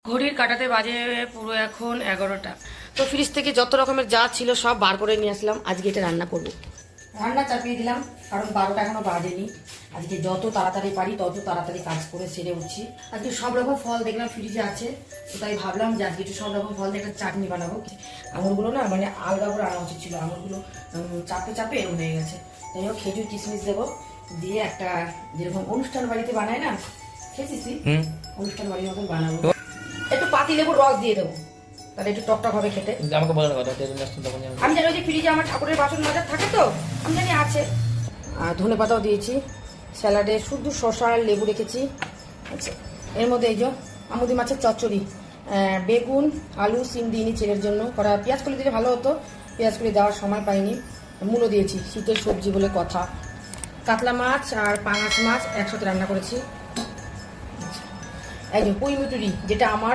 ঘড়ির কাঁটাতে বাজে পুরো এখন 11টা। তো ফ্রিজ থেকে যত রকমের যা ছিল সব বার করে নিয়ে আসলাম। আজকে এটা রান্না করব। রান্না চাপিয়ে দিলাম কারণ 12টা এখনো বাজেনি। আজকে যত তাড়াতাড়ি পারি তত তাড়াতাড়ি কাজ করে সেরে উঠছি। আজকে সব রকম ফল দেখলাম ফ্রিজে আছে, তো তাই ভাবলাম যে আজকে একটু সব রকম ফল দিয়ে একটা চাটনি বানাবো। আঙুরগুলো না মানে আলগা করে আনা উচিত ছিল, আঙুরগুলো চাপে চাপে এরকম হয়ে গেছে। তাই হোক খেজুর কিশমিশ দেবো, দিয়ে একটা যেরকম অনুষ্ঠান বাড়িতে বানায় না, খেয়েছিস অনুষ্ঠান বাড়ির মতন বানাবো। একটু পাতি লেবুর রস দিয়ে দেবো, তাহলে একটু টকটক হবে খেতে। আমাকে বলার কথা আমি জানি যে ফ্রিজে আমার ঠাকুরের বাসন মাজার থাকে, তো আমি জানি আছে। আর ধনে পাতাও দিয়েছি স্যালাডে, শুধু শসা আর লেবু রেখেছি। আচ্ছা, এর মধ্যে এই যে আমুদি মাছের চচ্চড়ি, বেগুন আলু সিম দিইনি ছেলের জন্য করা, পেঁয়াজ কলি দিলে ভালো হতো, পেঁয়াজ কলি দেওয়ার সময় পাইনি। মূলো দিয়েছি, শীতের সবজি বলে কথা। কাতলা মাছ আর পাঙাশ মাছ একসাথে রান্না করেছি। এই যে পুঁই মুটুরি, যেটা আমার